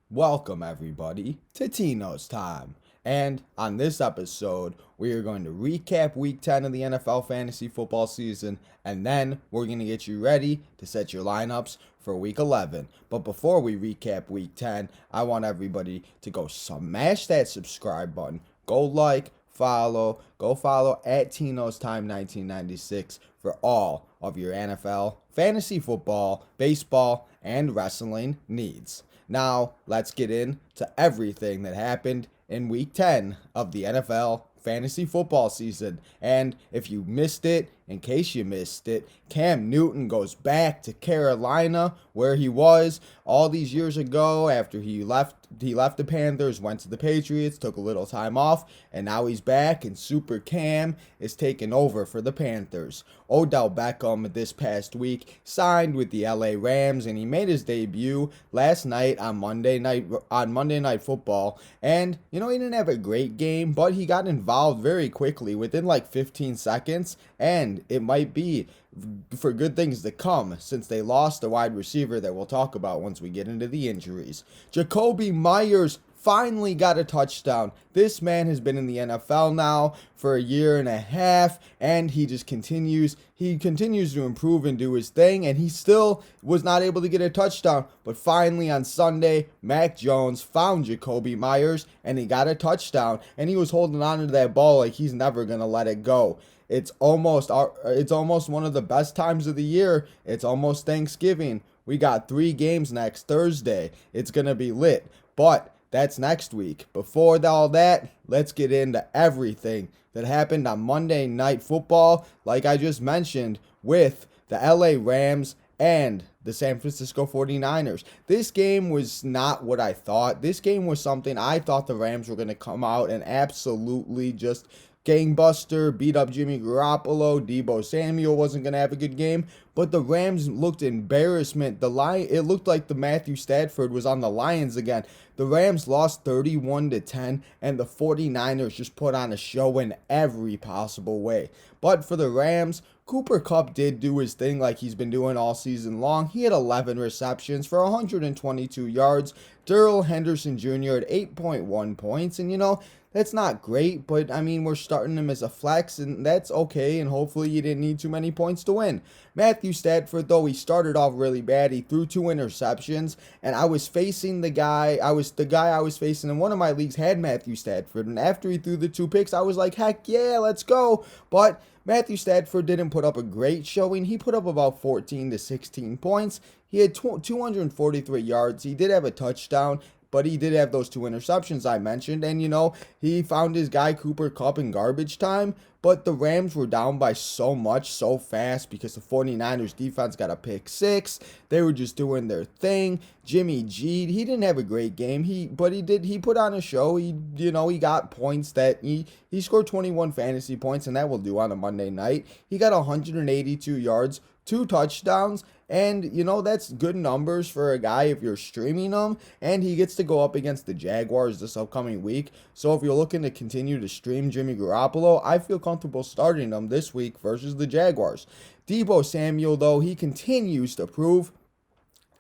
Welcome, everybody, to Tino's Time. And on this episode, we are going to recap Week 10 of the NFL fantasy football season, and then we're going to get you ready to set your lineups for Week 11. But before we recap Week 10, I want everybody to go smash that subscribe button. Go follow at Tino's Time 1996 for all of your NFL, fantasy football, baseball, and wrestling needs. Now, let's get into everything that happened in Week 10 of the NFL fantasy football season. And if you missed it, in case you missed it, Cam Newton goes back to Carolina, where he was all these years ago after he left the Panthers, went to the Patriots, took a little time off, and now he's back, and Super Cam is taking over for the Panthers. Odell Beckham this past week signed with the LA Rams, and he made his debut last night on Monday Night Football. And he didn't have a great game, but he got involved very quickly within like 15 seconds, and it might be for good things to come since they lost the wide receiver that we'll talk about once we get into the injuries. Jacoby Myers finally got a touchdown. This man has been in the NFL now for a year and a half, and he continues to improve and do his thing, and he still was not able to get a touchdown. But finally on Sunday, Mac Jones found Jacoby Myers, and he got a touchdown, and he was holding on to that ball like he's never going to let it go. It's almost one of the best times of the year. It's almost Thanksgiving. We got 3 games next Thursday. It's going to be lit. But that's next week. Before all that, let's get into everything that happened on Monday Night Football, like I just mentioned, with the LA Rams and the San Francisco 49ers. This game was not what I thought. This game was something I thought the Rams were going to come out and absolutely just gangbuster, beat up Jimmy Garoppolo. Debo Samuel wasn't going to have a good game, but the Rams looked embarrassment. It looked like the Matthew Stafford was on the Lions again. The Rams lost 31-10, and the 49ers just put on a show in every possible way. But for the Rams, Cooper Kupp did do his thing like he's been doing all season long. He had 11 receptions for 122 yards. Darrell Henderson Jr. had 8.1 points, and that's not great, but we're starting him as a flex, and that's okay, and hopefully you didn't need too many points to win. Matthew Stafford, though, he started off really bad. He threw 2 interceptions, and I was facing the guy I was facing in one of my leagues had Matthew Stafford, and after he threw the 2 picks, I was like, heck yeah, let's go. But Matthew Stafford didn't put up a great showing. He put up about 14 to 16 points. He had 243 yards. He did have a touchdown, but he did have those 2 interceptions I mentioned. And, he found his guy Cooper Kupp in garbage time. But the Rams were down by so much, so fast, because the 49ers defense got a pick 6. They were just doing their thing. Jimmy G, he didn't have a great game. He put on a show. He got points that he scored 21 fantasy points, and that will do on a Monday night. He got 182 yards, 2 touchdowns, and that's good numbers for a guy if you're streaming him. And he gets to go up against the Jaguars this upcoming week. So if you're looking to continue to stream Jimmy Garoppolo, I feel comfortable starting him this week versus the Jaguars. Debo Samuel, though, he continues to prove.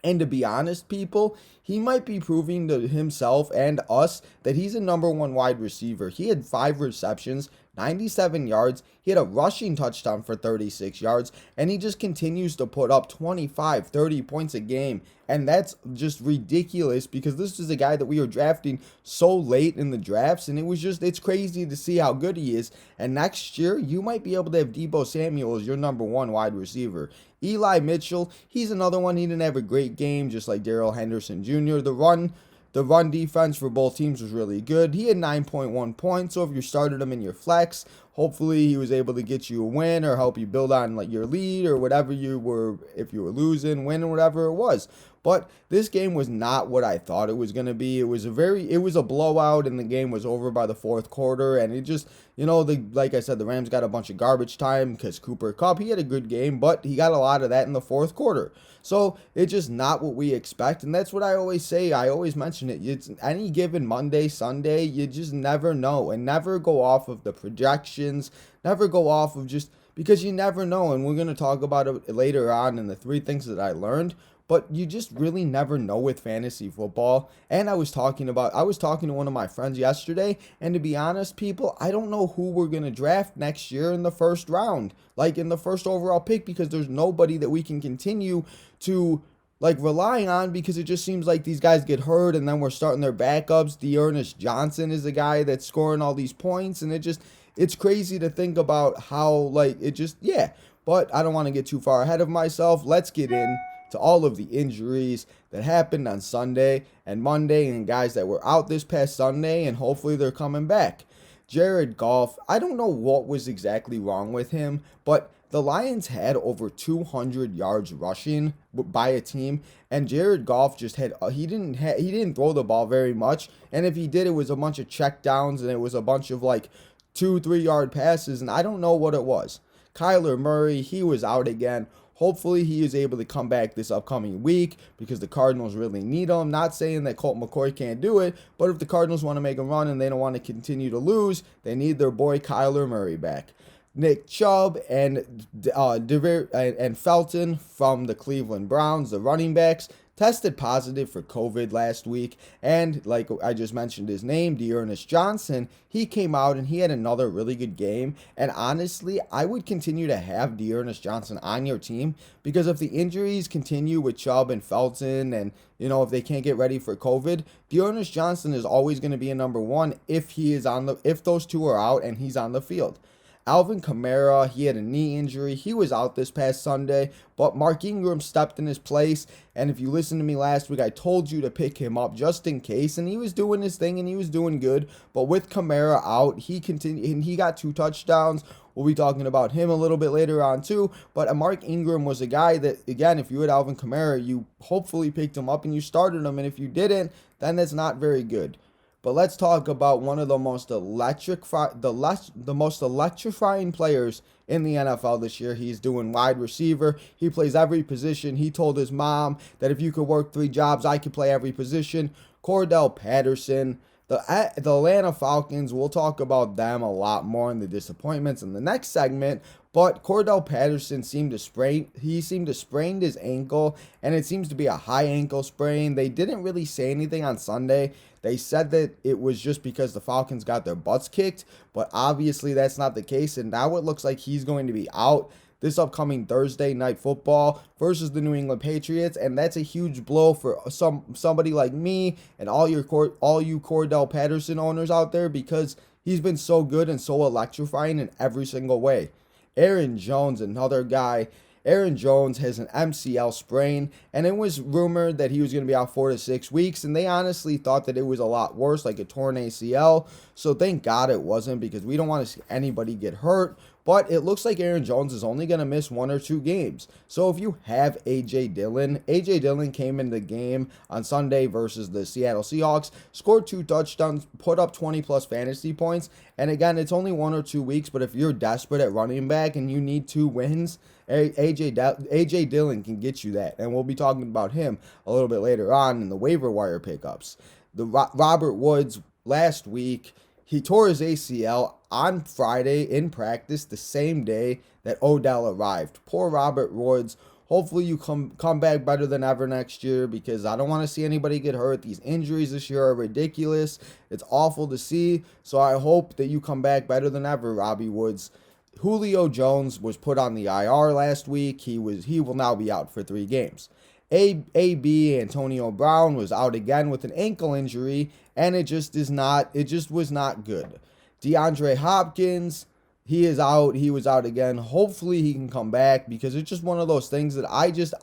And to be honest, people, he might be proving to himself and us that he's a number 1 wide receiver. He had 5 receptions, 97 yards. He had a rushing touchdown for 36 yards, and he just continues to put up 25, 30 points a game. And that's just ridiculous because this is a guy that we were drafting so late in the drafts, and it's crazy to see how good he is. And next year, you might be able to have Debo Samuel as your number 1 wide receiver. Eli Mitchell, he's another one. He didn't have a great game, just like Darrell Henderson Jr. The run defense for both teams was really good. He had 9.1 points, so if you started him in your flex, hopefully he was able to get you a win or help you build on like your lead or whatever if you were losing, winning, whatever it was. But this game was not what I thought it was going to be. It was a blowout, and the game was over by the 4th quarter, and it just, like I said, the Rams got a bunch of garbage time because Cooper Kupp, he had a good game, but he got a lot of that in the 4th quarter. So it's just not what we expect, and that's what I always say. I always mention it. It's any given Monday, Sunday, you just never know, and never go off of the projections, never go off of just because you never know, and we're going to talk about it later on in the 3 things that I learned. but you just really never know with fantasy football. And I was talking to one of my friends yesterday, and to be honest, people, I don't know who we're going to draft next year in the first round, like in the first overall pick, because there's nobody that we can continue to like relying on, because it just seems like these guys get hurt and then we're starting their backups. Dearness Johnson is a guy that's scoring all these points, and it's crazy to think about how like it just, yeah. But I don't want to get too far ahead of myself. Let's get in to all of the injuries that happened on Sunday and Monday, and guys that were out this past Sunday, and hopefully they're coming back. Jared Goff, I don't know what was exactly wrong with him, but the Lions had over 200 yards rushing by a team, and Jared Goff just had he didn't throw the ball very much, and if he did, it was a bunch of check downs, and it was a bunch of like 2-3 yard passes, and I don't know what it was. Kyler Murray, he was out again. Hopefully he is able to come back this upcoming week, because the Cardinals really need him. Not saying that Colt McCoy can't do it, but if the Cardinals want to make a run and they don't want to continue to lose, they need their boy Kyler Murray back. Nick Chubb and Felton from the Cleveland Browns, the running backs, tested positive for COVID last week. And like I just mentioned his name, Dearness Johnson, he came out and he had another really good game. And honestly, I would continue to have Dearness Johnson on your team, because if the injuries continue with Chubb and Felton, and if they can't get ready for COVID, Dearness Johnson is always going to be a number one if those two are out and he's on the field. Alvin Kamara, he had a knee injury. He was out this past Sunday, but Mark Ingram stepped in his place. And if you listened to me last week, I told you to pick him up just in case. And he was doing his thing and he was doing good. But with Kamara out, he continued and he got 2 touchdowns. We'll be talking about him a little bit later on too. But Mark Ingram was a guy that, again, if you had Alvin Kamara, you hopefully picked him up and you started him. And if you didn't, then that's not very good. But let's talk about one of the most electrifying players in the NFL this year. He's doing wide receiver. He plays every position. He told his mom that if you could work 3 jobs, I could play every position. Cordell Patterson. The Atlanta Falcons, we'll talk about them a lot more in the disappointments in the next segment. But Cordell Patterson seemed to sprain his ankle, and it seems to be a high ankle sprain. They didn't really say anything on Sunday. They said that it was just because the Falcons got their butts kicked, but obviously that's not the case, and now it looks like he's going to be out this upcoming Thursday Night Football versus the New England Patriots, and that's a huge blow for somebody like me and all you Cordell Patterson owners out there, because he's been so good and so electrifying in every single way. Aaron Jones, another guy. Aaron Jones has an MCL sprain, and it was rumored that he was going to be out 4 to 6 weeks, and they honestly thought that it was a lot worse, like a torn ACL. So thank God it wasn't, because we don't want to see anybody get hurt. But it looks like Aaron Jones is only going to miss 1 or 2 games. So if you have A.J. Dillon came in the game on Sunday versus the Seattle Seahawks, scored 2 touchdowns, put up 20-plus fantasy points. And again, it's only 1 or 2 weeks, but if you're desperate at running back and you need 2 wins, A.J. Dillon can get you that. And we'll be talking about him a little bit later on in the waiver wire pickups. Robert Woods, last week, he tore his ACL on Friday in practice, the same day that Odell arrived. Poor Robert Woods. Hopefully you come back better than ever next year, because I don't want to see anybody get hurt. These injuries this year are ridiculous. It's awful to see. So I hope that you come back better than ever, Robbie Woods. Julio Jones was put on the IR last week. He will now be out for 3 games. AB Antonio Brown was out again with an ankle injury, and it just was not good. DeAndre Hopkins, he is out. He was out again. Hopefully he can come back, because it's just one of those things that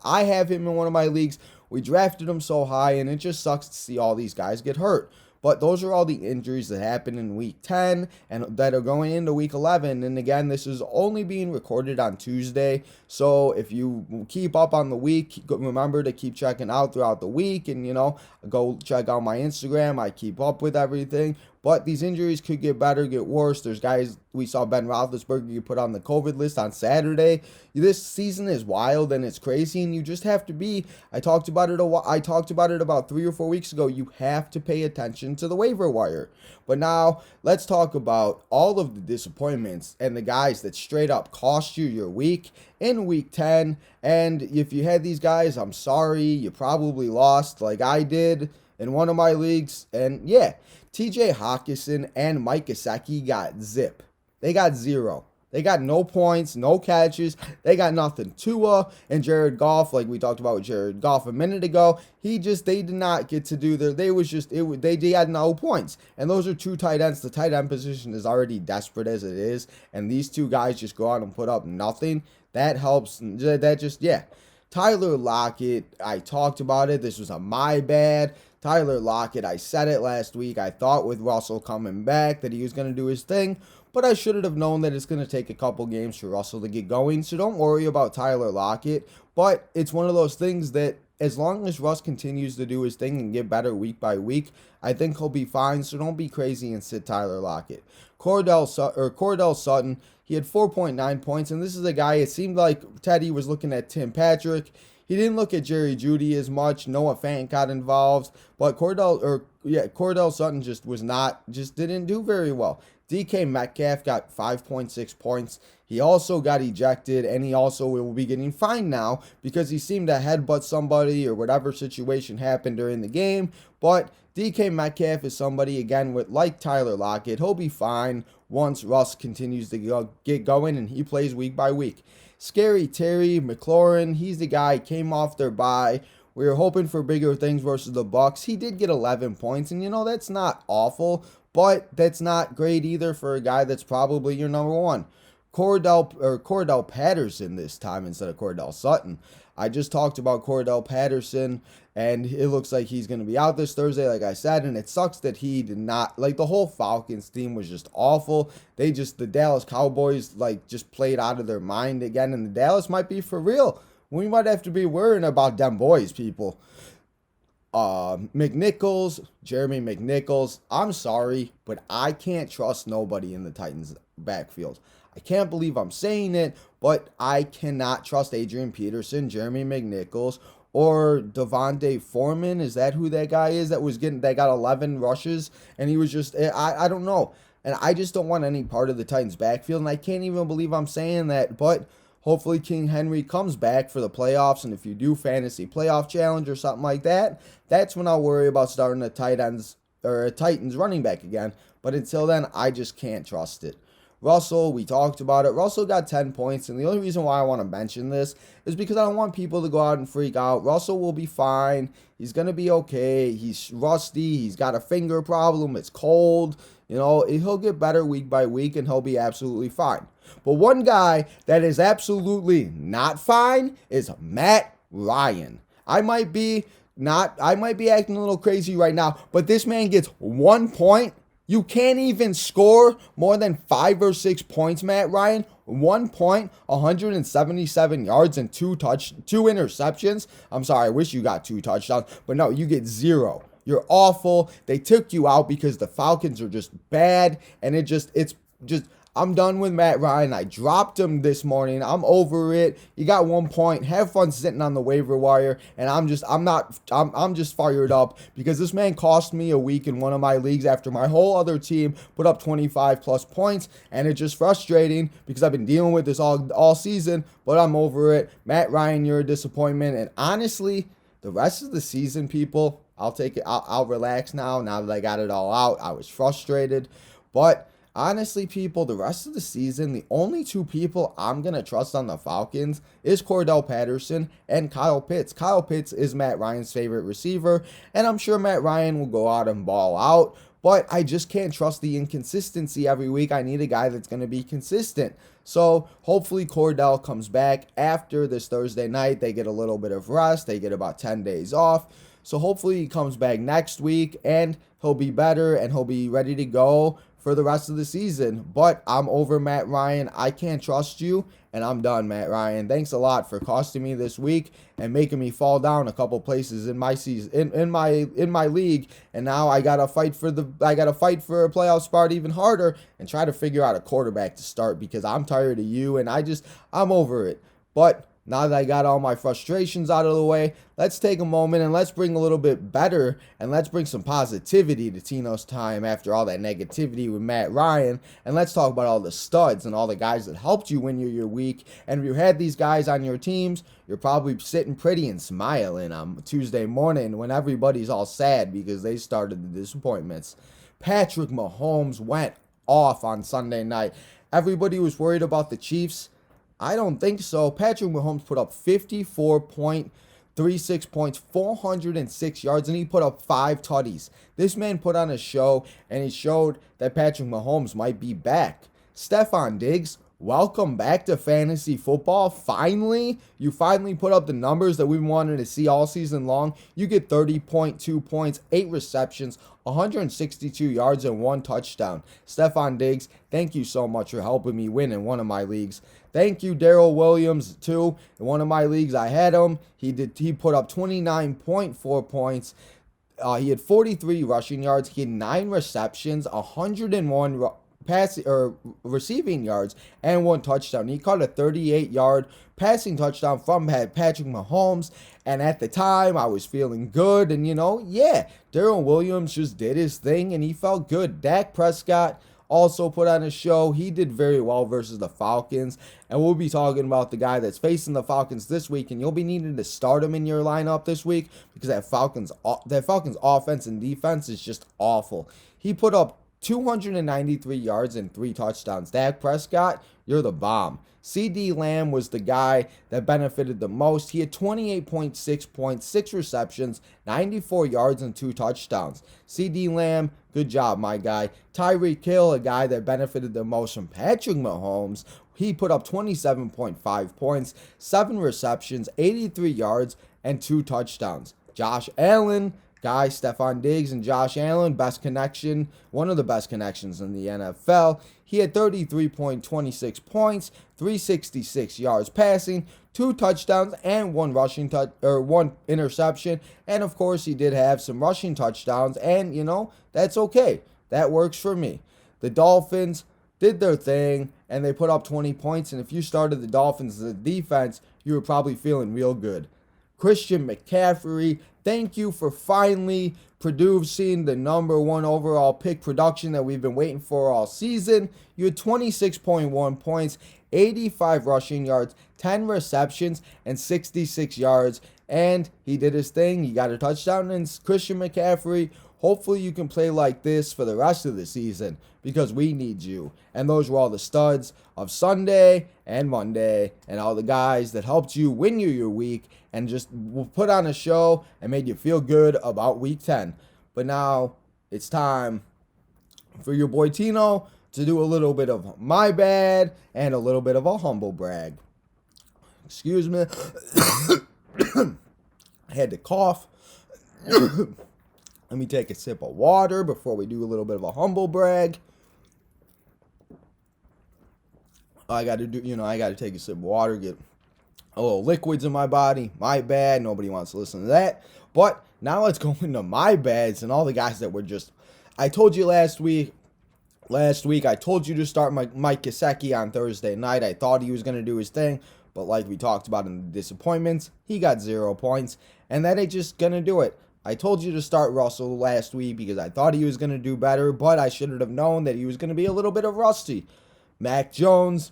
I have him in one of my leagues. We drafted him so high, and it just sucks to see all these guys get hurt. But those are all the injuries that happened in Week 10 and that are going into Week 11. And again, this is only being recorded on Tuesday. So if you keep up on the week, remember to keep checking out throughout the week. And, go check out my Instagram. I keep up with everything. but these injuries could get better, get worse. There's guys, we saw Ben Roethlisberger get put on the COVID list on Saturday. This season is wild and it's crazy, and you just have to be, I talked about it about 3 or 4 weeks ago, you have to pay attention to the waiver wire. But now, let's talk about all of the disappointments and the guys that straight up cost you your week in week 10. And if you had these guys, I'm sorry, you probably lost like I did in one of my leagues. And yeah, TJ Hawkinson and Mike Gesicki got zip. They got zero. They got no points, no catches. They got nothing. Tua and Jared Goff, like we talked about with Jared Goff a minute ago, they did not get to do they had no points. And those are two tight ends. The tight end position is already desperate as it is, and these two guys just go out and put up nothing. That helps. Tyler Lockett, I talked about it. This was my bad. Tyler Lockett, I said it last week. I thought with Russell coming back that he was going to do his thing, but I should have known that it's going to take a couple games for Russell to get going, so don't worry about Tyler Lockett. But it's one of those things that as long as Russ continues to do his thing and get better week by week, I think he'll be fine, so don't be crazy and sit Tyler Lockett. Cordell Sutton, he had 4.9 points, and this is a guy, it seemed like Teddy was looking at Tim Patrick. He didn't look at Jerry Jeudy as much. Noah Fant got involved, but Cordell Sutton just didn't do very well. DK Metcalf got 5.6 points. He also got ejected, and he also will be getting fined now because he seemed to headbutt somebody or whatever situation happened during the game. But DK Metcalf is somebody, again, like Tyler Lockett. He'll be fine once Russ continues to get going and he plays week by week. Scary Terry McLaurin, he's the guy, came off their bye. We were hoping for bigger things versus the Bucs. He did get 11 points, and that's not awful, but that's not great either for a guy that's probably your number one. Cordell Patterson this time instead of Cordell Sutton. I just talked about Cordell Patterson, and it looks like he's going to be out this Thursday, like I said, and it sucks that he did not, the whole Falcons team was just awful. The Dallas Cowboys, just played out of their mind again, and the Dallas might be for real. We might have to be worrying about them boys, people. Jeremy McNichols, I'm sorry, but I can't trust nobody in the Titans backfield. I can't believe I'm saying it, but I cannot trust Adrian Peterson, Jeremy McNichols, or Devontae Foreman. Is that who that guy is that got 11 rushes? And he was just, I don't know. And I just don't want any part of the Titans backfield, and I can't even believe I'm saying that, but hopefully King Henry comes back for the playoffs, and if you do fantasy playoff challenge or something like that, that's when I'll worry about starting a Titans running back again. But until then, I just can't trust it. Russell, we talked about it. Russell got 10 points, and the only reason why I want to mention this is because I don't want people to go out and freak out. Russell will be fine. He's going to be okay. He's rusty. He's got a finger problem. It's cold. He'll get better week by week, and he'll be absolutely fine. But one guy that is absolutely not fine is Matt Ryan. I might be acting a little crazy right now, but this man gets 1 point. You can't even score more than 5 or 6 points, Matt Ryan. 1 point, 177 yards, and 2 interceptions. I'm sorry, I wish you got 2 touchdowns, but no, you get 0. You're awful. They took you out because the Falcons are just bad, and it's just I'm done with Matt Ryan. I dropped him this morning. I'm over it. You got 1 point. Have fun sitting on the waiver wire. And I'm just fired up because this man cost me a week in one of my leagues after my whole other team put up 25 plus points. And it's just frustrating because I've been dealing with this all season, but I'm over it. Matt Ryan, you're a disappointment. And honestly, the rest of the season, people, I'll take it. I'll relax now that I got it all out. I was frustrated, but honestly, people, the rest of the season, the only 2 people I'm going to trust on the Falcons is Cordell Patterson and Kyle Pitts. Kyle Pitts is Matt Ryan's favorite receiver, and I'm sure Matt Ryan will go out and ball out, but I just can't trust the inconsistency every week. I need a guy that's going to be consistent. So hopefully Cordell comes back after this Thursday night. They get a little bit of rest. They get about 10 days off. So hopefully he comes back next week, and he'll be better, and he'll be ready to go for the rest of the season. But I'm over Matt Ryan. I can't trust you, and I'm done, Matt Ryan. Thanks a lot for costing me this week and making me fall down a couple places in my season, in my league. And now I gotta fight for a playoff spot even harder and try to figure out a quarterback to start, because I'm tired of you and I'm over it. But now that I got all my frustrations out of the way, let's take a moment and let's bring a little bit better and let's bring some positivity to Tino's time after all that negativity with Matt Ryan. And let's talk about all the studs and all the guys that helped you win your week. And if you had these guys on your teams, you're probably sitting pretty and smiling on Tuesday morning when everybody's all sad because they started the disappointments. Patrick Mahomes went off on Sunday night. Everybody was worried about the Chiefs. I don't think so. Patrick Mahomes put up 54.36 points, 406 yards, and he put up 5 tutties. This man put on a show, and he showed that Patrick Mahomes might be back. Stephon Diggs, welcome back to fantasy football. Finally, you finally put up the numbers that we wanted to see all season long. You get 30.2 points, 8 receptions, 162 yards, and 1 touchdown. Stephon Diggs, thank you so much for helping me win in one of my leagues. Thank you, Darrell Williams, too. In one of my leagues, I had him. He put up 29.4 points. He had 43 rushing yards. He had 9 receptions, 101 receiving yards, and 1 touchdown. He caught a 38-yard passing touchdown from Patrick Mahomes. And at the time, I was feeling good. And, Darrell Williams just did his thing, and he felt good. Dak Prescott also put on a show. He did very well versus the Falcons. And we'll be talking about the guy that's facing the Falcons this week, and you'll be needing to start him in your lineup this week because that Falcons offense and defense is just awful. He put up 293 yards and 3 touchdowns. Dak Prescott, you're the bomb. CeeDee Lamb was the guy that benefited the most. He had 28.6 points, 6 receptions, 94 yards, and 2 touchdowns. CeeDee Lamb, good job, my guy. Tyreek Hill, a guy that benefited the most from Patrick Mahomes. He put up 27.5 points, 7 receptions, 83 yards, and 2 touchdowns. Josh Allen, guy, Stephon Diggs and Josh Allen, best connection, one of the best connections in the NFL. He had 33.26 points, 366 yards passing, 2 touchdowns, and 1 1 interception. And of course, he did have some rushing touchdowns, and that's okay. That works for me. The Dolphins did their thing, and they put up 20 points. And if you started the Dolphins as a defense, you were probably feeling real good. Christian McCaffrey, thank you for finally producing the number 1 overall pick production that we've been waiting for all season. You had 26.1 points, 85 rushing yards, 10 receptions, and 66 yards. And he did his thing. He got a touchdown. And Christian McCaffrey, hopefully you can play like this for the rest of the season because we need you. And those were all the studs of Sunday and Monday and all the guys that helped you win your week and just put on a show and made you feel good about week 10. But now it's time for your boy Tino to do a little bit of my bad and a little bit of a humble brag. Excuse me. I had to cough. Let me take a sip of water before we do a little bit of a humble brag. I got to take a sip of water, get a little liquids in my body. My bad. Nobody wants to listen to that. But now let's go into my bads and all the guys that were just... I told you last week, I told you to start Mike Gesicki on Thursday night. I thought he was going to do his thing. But like we talked about in the disappointments, he got 0 points. And that ain't just going to do it. I told you to start Russell last week because I thought he was going to do better. But I should have known that he was going to be a little bit of rusty. Mac Jones,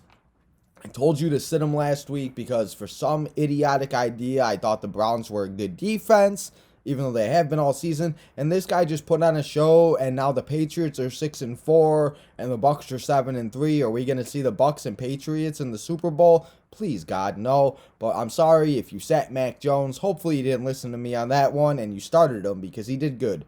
I told you to sit him last week because for some idiotic idea, I thought the Browns were a good defense, even though they have been all season. And this guy just put on a show, and now the Patriots are 6-4, and the Bucs are 7-3. Are we going to see the Bucs and Patriots in the Super Bowl? Please, God, no. But I'm sorry if you sat Mac Jones. Hopefully you didn't listen to me on that one, and you started him because he did good.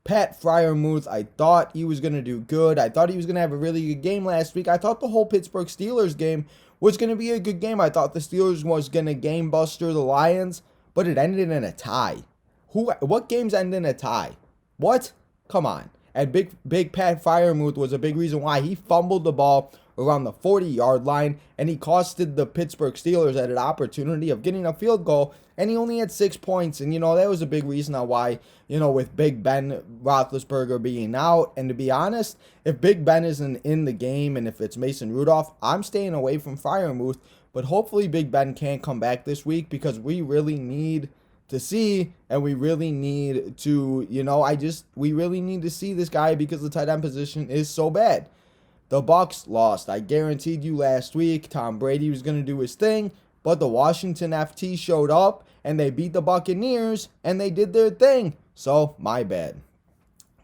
Pat Freiermuth, I thought he was going to do good. I thought he was going to have a really good game last week. I thought the whole Pittsburgh Steelers game was going to be a good game. I thought the Steelers was going to game buster the Lions, but it ended in a tie. What games end in a tie? What? Come on. And Big Pat Freiermuth was a big reason why he fumbled the ball around the 40-yard line, and he costed the Pittsburgh Steelers at an opportunity of getting a field goal, and he only had 6 points. And, that was a big reason on why, with Big Ben Roethlisberger being out. And to be honest, if Big Ben isn't in the game and if it's Mason Rudolph, I'm staying away from Freiermuth. But hopefully Big Ben can come back this week, because we really need to see, and we really need to, we really need to see this guy, because the tight end position is so bad. The Bucs lost. I guaranteed you last week Tom Brady was going to do his thing, but the Washington FT showed up, and they beat the Buccaneers, and they did their thing. So, my bad.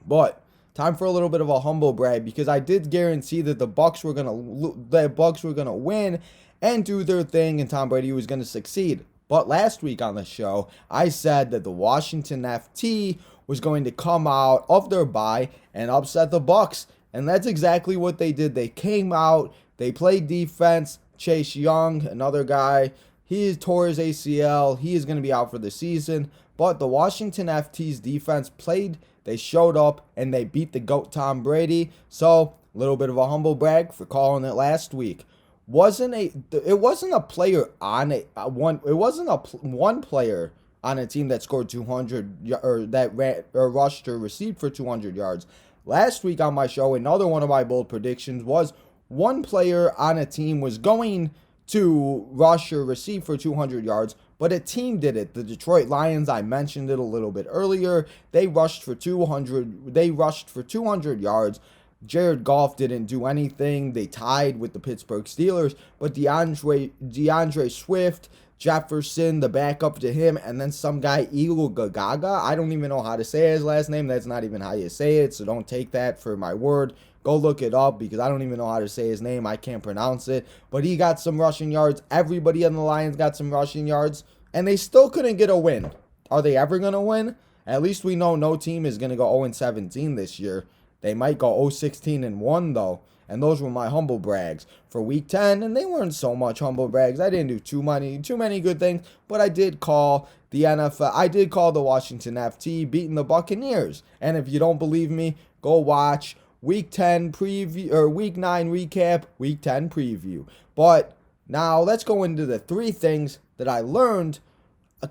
But time for a little bit of a humble brag, because I did guarantee that the Bucs were going to win and do their thing, and Tom Brady was going to succeed. But last week on the show, I said that the Washington FT was going to come out of their bye and upset the Bucs. And that's exactly what they did. They came out, they played defense. Chase Young, another guy, he tore his ACL. He is going to be out for the season. But the Washington FT's defense played, they showed up, and they beat the GOAT Tom Brady. So, a little bit of a humble brag for calling it last week. It wasn't a player on it. It wasn't one player on a team that scored 200 or that rushed or received for 200 yards. Last week on my show, another one of my bold predictions was one player on a team was going to rush or receive for 200 yards, but a team did it. The Detroit Lions, I mentioned it a little bit earlier. They rushed for 200 yards. Jared Goff didn't do anything. They tied with the Pittsburgh Steelers, but DeAndre Swift, Jefferson, the backup to him, and then some guy, Elu Gagaga. I don't even know how to say his last name. That's not even how you say it, so don't take that for my word. Go look it up, because I don't even know how to say his name. I can't pronounce it. But he got some rushing yards. Everybody on the Lions got some rushing yards, and they still couldn't get a win. Are they ever going to win? At least we know no team is going to go 0-17 this year. They might go 0-16-1 though. And those were my humble brags for week 10. And they weren't so much humble brags. I didn't do too many good things. But I did call the NFL. I did call the Washington FT beating the Buccaneers. And if you don't believe me, go watch week 10 preview or week 9 recap, week 10 preview. But now let's go into the 3 things that I learned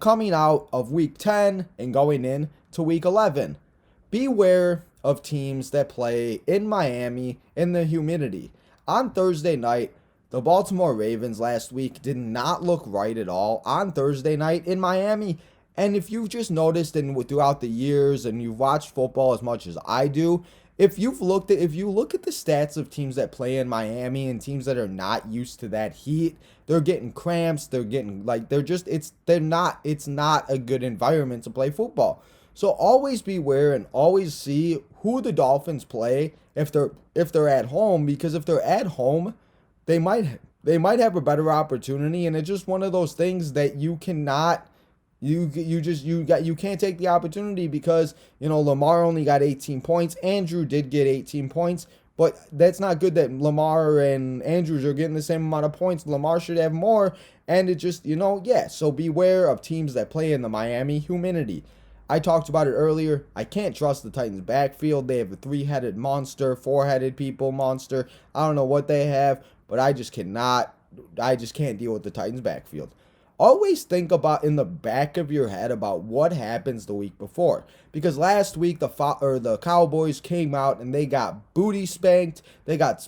coming out of week 10 and going into week 11. Beware of teams that play in Miami in the humidity. On Thursday night, the Baltimore Ravens last week did not look right at all on Thursday night in Miami. And if you've just noticed throughout the years and you've watched football as much as I do, if you look at the stats of teams that play in Miami and teams that are not used to that heat, they're getting cramps, it's not a good environment to play football. So always beware and always see who the Dolphins play if they're at home, because if they're at home, they might have a better opportunity, and it's just one of those things that you cannot you can't take the opportunity, because Lamar only got 18 points. Andrew did get 18 points, but that's not good that Lamar and Andrews are getting the same amount of points. Lamar should have more, and it just so beware of teams that play in the Miami humidity. I talked about it earlier. I can't trust the Titans' backfield. They have a 3-headed monster, 4-headed people monster. I don't know what they have, but I just can't deal with the Titans' backfield. Always think about in the back of your head about what happens the week before. Because last week the Cowboys came out and they got booty spanked. They got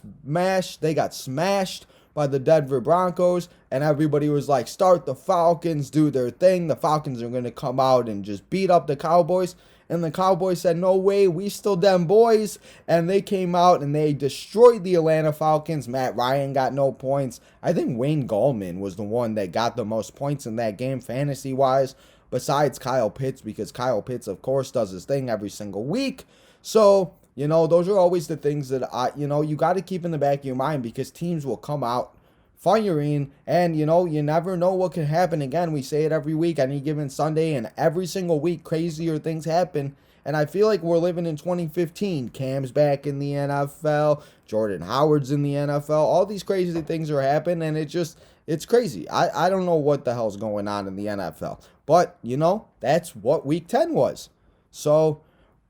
smashed by the Denver Broncos, and everybody was like, start the Falcons, do their thing. The Falcons are going to come out and just beat up the Cowboys. And the Cowboys said, no way, we still them boys. And they came out and they destroyed the Atlanta Falcons. Matt Ryan got no points. I think Wayne Gallman was the one that got the most points in that game fantasy-wise, besides Kyle Pitts, because Kyle Pitts, of course, does his thing every single week. So, those are always the things that you got to keep in the back of your mind, because teams will come out firing, and you never know what can happen. Again, we say it every week, any given Sunday, and every single week crazier things happen. And I feel like we're living in 2015. Cam's back in the NFL, Jordan Howard's in the NFL, all these crazy things are happening, and it's crazy. I don't know what the hell's going on in the NFL, but that's what week 10 was. So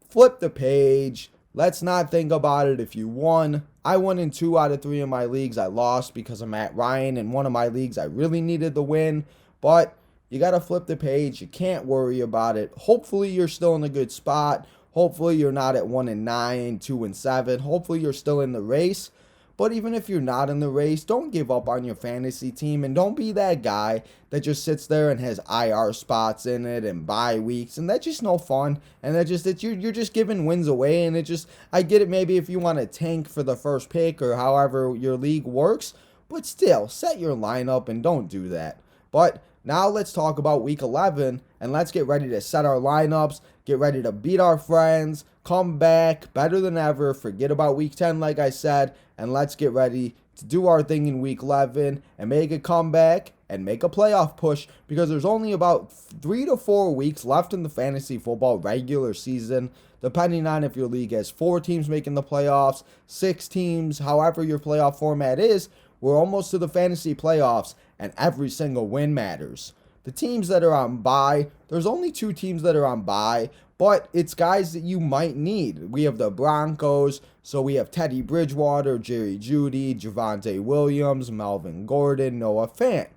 flip the page, let's not think about it if you won. I won in 2 out of 3 of my leagues. I lost because of Matt Ryan. In one of my leagues, I really needed the win. But you got to flip the page. You can't worry about it. Hopefully, you're still in a good spot. Hopefully, you're not at 1-9, 2-7. Hopefully, you're still in the race. But even if you're not in the race, don't give up on your fantasy team, and don't be that guy that just sits there and has IR spots in it and bye weeks, and that's just no fun. And you're just giving wins away, and I get it maybe if you want to tank for the first pick or however your league works, but still set your lineup and don't do that. But now let's talk about week 11, and let's get ready to set our lineups, get ready to beat our friends, come back better than ever, forget about week 10 like I said, and let's get ready to do our thing in week 11 and make a comeback and make a playoff push, because there's only about 3 to 4 weeks left in the fantasy football regular season, depending on if your league has 4 teams making the playoffs, 6 teams, however your playoff format is. We're almost to the fantasy playoffs, and every single win matters. The teams that are on bye, there's only 2 teams that are on bye, but it's guys that you might need. We have the Broncos, so we have Teddy Bridgewater, Jerry Jeudy, Javonte Williams, Melvin Gordon, Noah Fant.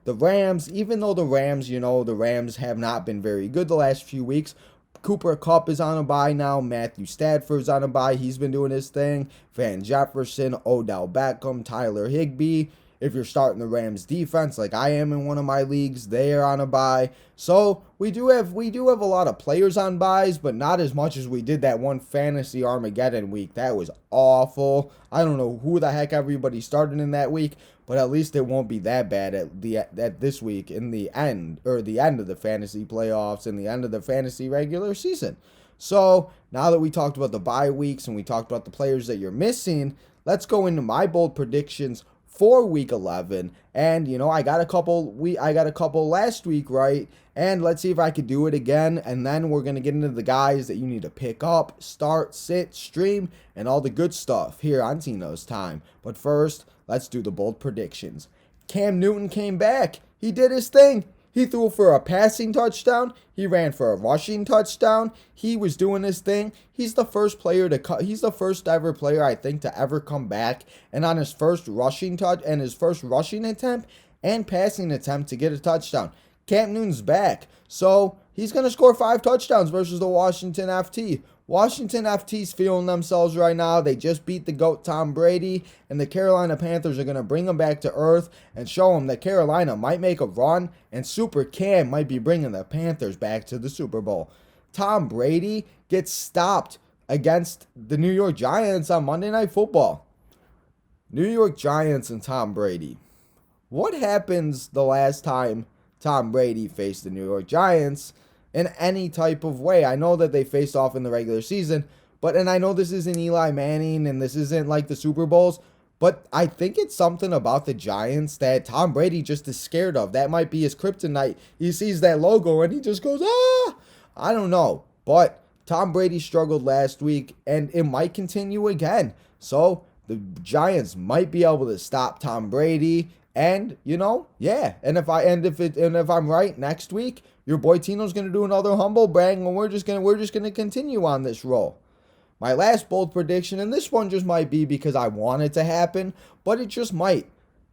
The Rams, even though the Rams have not been very good the last few weeks, Cooper Kupp is on a bye now. Matthew Stafford's on a bye. He's been doing his thing. Van Jefferson, Odell Beckham, Tyler Higbee. If you're starting the Rams defense like I am in one of my leagues, they are on a bye. So we do have a lot of players on byes, but not as much as we did that one fantasy Armageddon week. That was awful. I don't know who the heck everybody started in that week, but at least it won't be that bad at this week in the end of the fantasy playoffs and the end of the fantasy regular season. So now that we talked about the bye weeks and we talked about the players that you're missing, let's go into my bold predictions for week 11. And I got a couple last week right, and let's see if I could do it again. And then we're going to get into the guys that you need to pick up, start, sit, stream, and all the good stuff here on Tino's time. But first, let's do the bold predictions. Cam Newton came back. He did his thing. He threw for a passing touchdown. He ran for a rushing touchdown. He was doing his thing. He's the first ever player, I think, to ever come back and on his first rushing attempt and passing attempt to get a touchdown. Cam Newton's back. So he's going to score 5 touchdowns versus the Washington FT. Washington FT's feeling themselves right now. They just beat the GOAT Tom Brady, and the Carolina Panthers are going to bring them back to earth and show them that Carolina might make a run, and Super Cam might be bringing the Panthers back to the Super Bowl. Tom Brady gets stopped against the New York Giants on Monday Night Football. New York Giants and Tom Brady. What happens the last time Tom Brady faced the New York Giants in any type of way? I know that they faced off in the regular season, and I know this isn't Eli Manning and this isn't like the Super Bowls, but I think it's something about the Giants that Tom Brady just is scared of. That might be his kryptonite. He sees that logo and he just goes, ah! I don't know, but Tom Brady struggled last week and it might continue again. So the Giants might be able to stop Tom Brady. And if I'm right next week, your boy Tino's gonna do another humble brag, and we're just gonna continue on this roll. My last bold prediction, and this one just might be because I want it to happen, but it just might.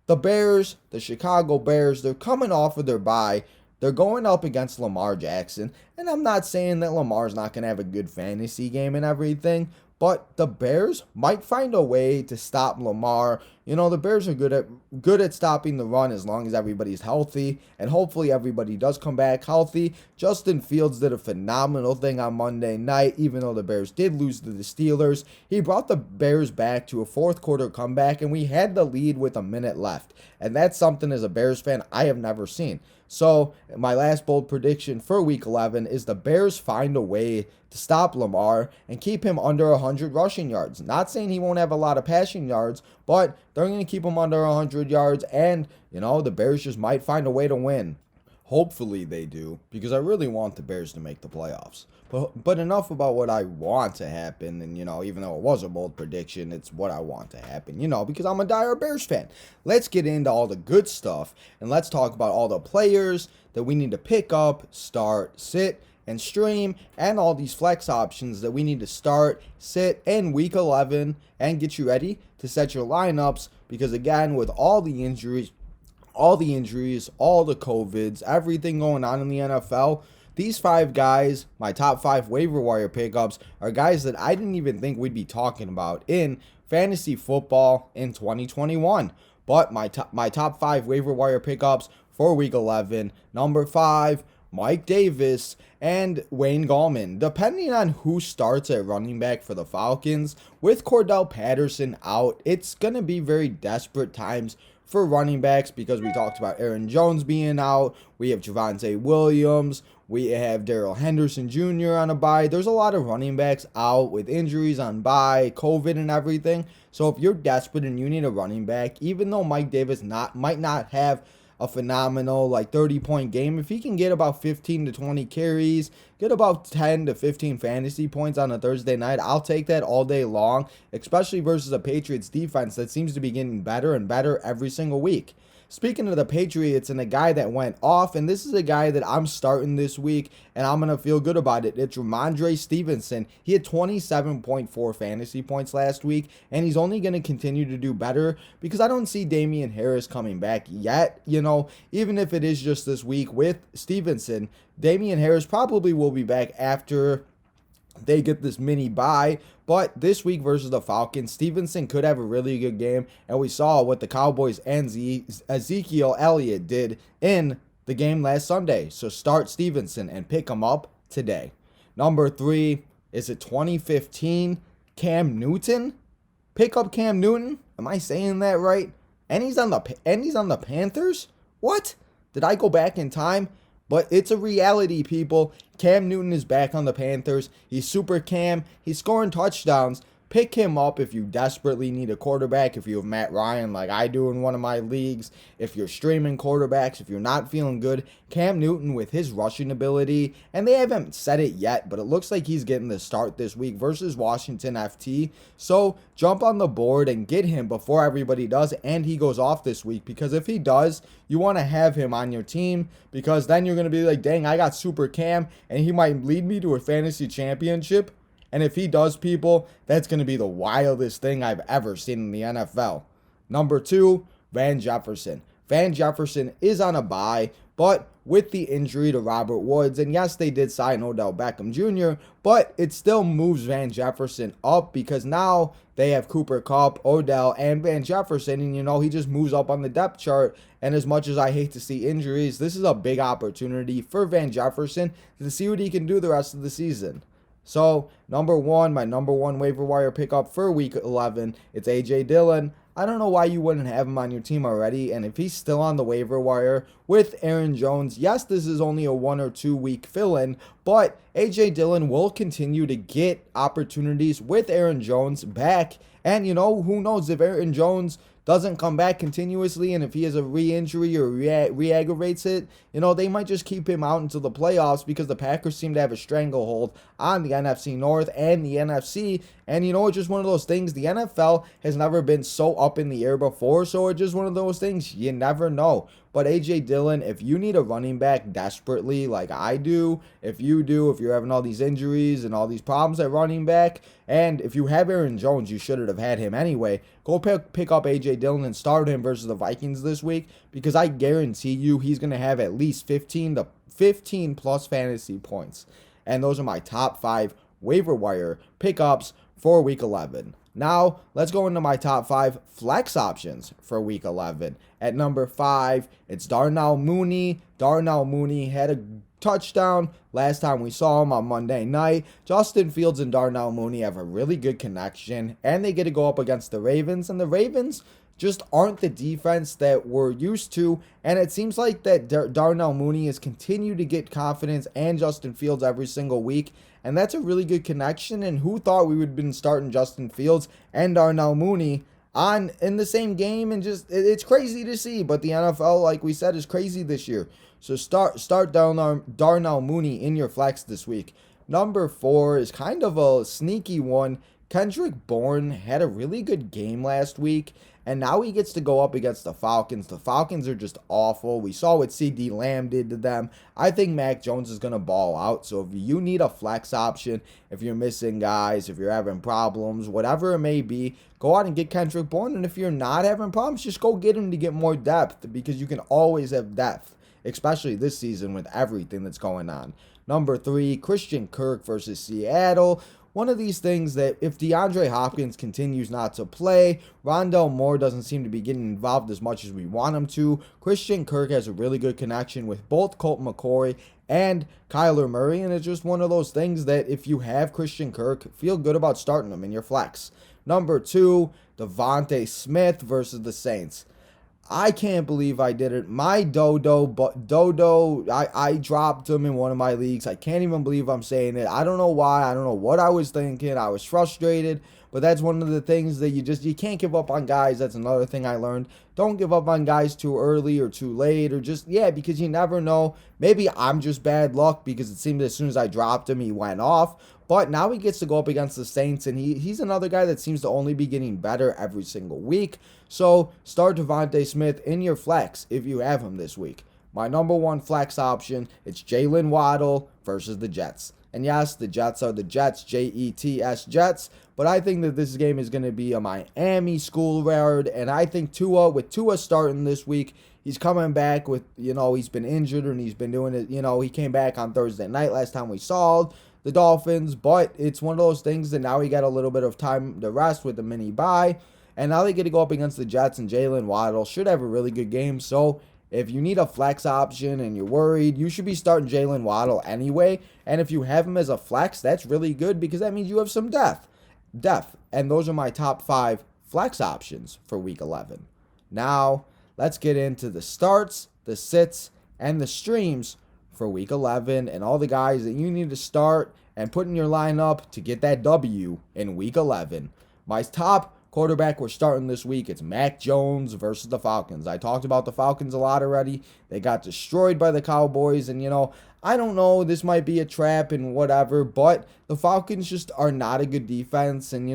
The Bears, the Chicago Bears, they're coming off of their bye. They're going up against Lamar Jackson, and I'm not saying that Lamar's not gonna have a good fantasy game and everything, but the Bears might find a way to stop Lamar. The Bears are good at stopping the run as long as everybody's healthy, and hopefully everybody does come back healthy. Justin Fields did a phenomenal thing on Monday night, even though the Bears did lose to the Steelers. He brought the Bears back to a fourth quarter comeback, and we had the lead with a minute left. And that's something as a Bears fan I have never seen. So my last bold prediction for week 11 is the Bears find a way to stop Lamar and keep him under 100 rushing yards. Not saying he won't have a lot of passing yards, but they're going to keep him under 100 yards, and, the Bears just might find a way to win. Hopefully they do, because I really want the Bears to make the playoffs. But enough about what I want to happen, and, even though it was a bold prediction, it's what I want to happen, because I'm a diehard Bears fan. Let's get into all the good stuff, and let's talk about all the players that we need to pick up, start, sit, and stream and all these flex options that we need to start, sit in week 11 and get you ready to set your lineups, because again, with all the injuries, all the COVIDs, everything going on in the NFL, these 5 guys, my top 5 waiver wire pickups, are guys that I didn't even think we'd be talking about in fantasy football in 2021. But my top 5 waiver wire pickups for week 11, number 5, Mike Davis and Wayne Gallman. Depending on who starts at running back for the Falcons, with Cordell Patterson out, it's going to be very desperate times for running backs, because we talked about Aaron Jones being out. We have Javonte Williams. We have Darrell Henderson Jr. on a bye. There's a lot of running backs out with injuries on bye, COVID and everything. So if you're desperate and you need a running back, even though Mike Davis might not have a phenomenal 30-point game, if he can get about 15 to 20 carries, get about 10 to 15 fantasy points on a Thursday night, I'll take that all day long, especially versus a Patriots defense that seems to be getting better and better every single week. Speaking of the Patriots and a guy that went off, and this is a guy that I'm starting this week, and I'm going to feel good about it. It's Ramondre Stevenson. He had 27.4 fantasy points last week, and he's only going to continue to do better because I don't see Damian Harris coming back yet. Even if it is just this week with Stevenson, Damian Harris probably will be back after they get this mini bye. But this week versus the Falcons, Stevenson could have a really good game, and we saw what the Cowboys and Ezekiel Elliott did in the game last Sunday. So start Stevenson and pick him up today. Number 3, is it 2015 Cam Newton? Pick up Cam Newton. Am I saying that right? And he's on the Panthers? What? Did I go back in time? But it's a reality, people. Cam Newton is back on the Panthers. He's super Cam. He's scoring touchdowns. Pick him up if you desperately need a quarterback, if you have Matt Ryan like I do in one of my leagues, if you're streaming quarterbacks, if you're not feeling good. Cam Newton with his rushing ability, and they haven't said it yet, but it looks like he's getting the start this week versus Washington FT. So jump on the board and get him before everybody does, and he goes off this week, because if he does, you want to have him on your team, because then you're going to be like, dang, I got super Cam, and he might lead me to a fantasy championship. And if he does, people, that's going to be the wildest thing I've ever seen in the NFL. Number 2, Van Jefferson. Van Jefferson is on a bye, but with the injury to Robert Woods, and yes, they did sign Odell Beckham Jr., but it still moves Van Jefferson up, because now they have Cooper Kupp, Odell, and Van Jefferson, and he just moves up on the depth chart. And as much as I hate to see injuries, this is a big opportunity for Van Jefferson to see what he can do the rest of the season. So, number 1, my number 1 waiver wire pickup for week 11, it's A.J. Dillon. I don't know why you wouldn't have him on your team already, and if he's still on the waiver wire with Aaron Jones, yes, this is only a 1 or 2 week fill-in, but A.J. Dillon will continue to get opportunities with Aaron Jones back, and who knows if Aaron Jones doesn't come back continuously, and if he has a re-injury or re-aggravates it, they might just keep him out until the playoffs, because the Packers seem to have a stranglehold on the NFC North and the NFC, and it's just one of those things. The NFL has never been so up in the air before, so it's just one of those things. You never know. But A.J. Dillon, if you need a running back desperately like I do, if you're having all these injuries and all these problems at running back, and if you have Aaron Jones, you should have had him anyway, go pick up A.J. Dillon and start him versus the Vikings this week, because I guarantee you he's going to have at least 15 plus fantasy points. And those are my top 5 waiver wire pickups for week 11. Now, let's go into my top 5 flex options for week 11. At number 5, it's Darnell Mooney. Darnell Mooney had a touchdown last time we saw him on Monday night. Justin Fields and Darnell Mooney have a really good connection, and they get to go up against the Ravens, and the Ravens just aren't the defense that we're used to, and it seems like that Darnell Mooney has continued to get confidence and Justin Fields every single week, and that's a really good connection. And who thought we would have been starting Justin Fields and Darnell Mooney in the same game? And just it's crazy to see, but the NFL, like we said, is crazy this year. So start Darnell Mooney in your flex this week. Number 4 is kind of a sneaky one. Kendrick Bourne had a really good game last week, and now he gets to go up against the Falcons. The Falcons are just awful. We saw what CD Lamb did to them. I think Mac Jones is going to ball out. So if you need a flex option, if you're missing guys, if you're having problems, whatever it may be, go out and get Kendrick Bourne. And if you're not having problems, just go get him to get more depth, because you can always have depth, especially this season with everything that's going on. Number 3, Christian Kirk versus Seattle. One of these things that if DeAndre Hopkins continues not to play, Rondale Moore doesn't seem to be getting involved as much as we want him to. Christian Kirk has a really good connection with both Colt McCoy and Kyler Murray, and it's just one of those things that if you have Christian Kirk, feel good about starting him in your flex. Number 2, Devonte Smith versus the Saints. I can't believe I did it. My Dodo, I dropped him in one of my leagues. I can't even believe I'm saying it. I don't know why. I don't know what I was thinking. I was frustrated. But that's one of the things that you can't give up on guys. That's another thing I learned. Don't give up on guys too early or too late, or because you never know. Maybe I'm just bad luck, because it seemed as soon as I dropped him, he went off. But now he gets to go up against the Saints, and he's another guy that seems to only be getting better every single week. So start Devonte Smith in your flex if you have him this week. My number 1 flex option, it's Jalen Waddle versus the Jets. And yes, the Jets are the Jets, Jets, Jets. But I think that this game is going to be a Miami schoolyard. And I think with Tua starting this week, he's coming back with, he's been injured and he's been doing it. He came back on Thursday night last time we saw the Dolphins. But it's one of those things that now he got a little bit of time to rest with the mini bye. And now they get to go up against the Jets, and Jalen Waddle should have a really good game. So if you need a flex option and you're worried, you should be starting Jalen Waddle anyway. And if you have him as a flex, that's really good, because that means you have some depth. And those are my top 5 flex options for week 11. Now, let's get into the starts, the sits, and the streams for week 11, and all the guys that you need to start and put in your lineup to get that W in week 11. My top quarterback we're starting this week, it's Mac Jones versus the Falcons. I talked about the Falcons a lot already. They got destroyed by the Cowboys, and I don't know, this might be a trap and whatever, but the Falcons just are not a good defense, and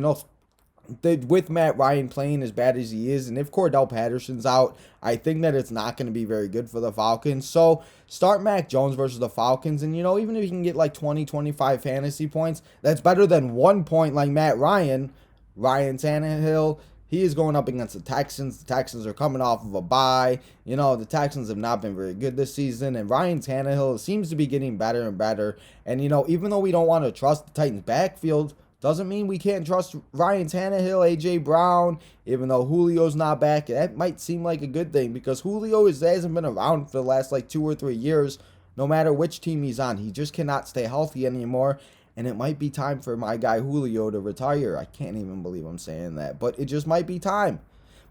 with Matt Ryan playing as bad as he is, and if Cordell Patterson's out, I think that it's not going to be very good for the Falcons. So start Mac Jones versus the Falcons, and even if you can get like 20, 25 fantasy points, that's better than 1 point like Matt Ryan. Ryan Tannehill, he is going up against the Texans. The Texans are coming off of a bye. The Texans have not been very good this season. And Ryan Tannehill seems to be getting better and better. And, even though we don't want to trust the Titans' backfield, doesn't mean we can't trust Ryan Tannehill, A.J. Brown. Even though Julio's not back, that might seem like a good thing, because Julio hasn't been around for the last 2 or 3 years. No matter which team he's on, he just cannot stay healthy anymore. And it might be time for my guy Julio to retire. I can't even believe I'm saying that, but it just might be time.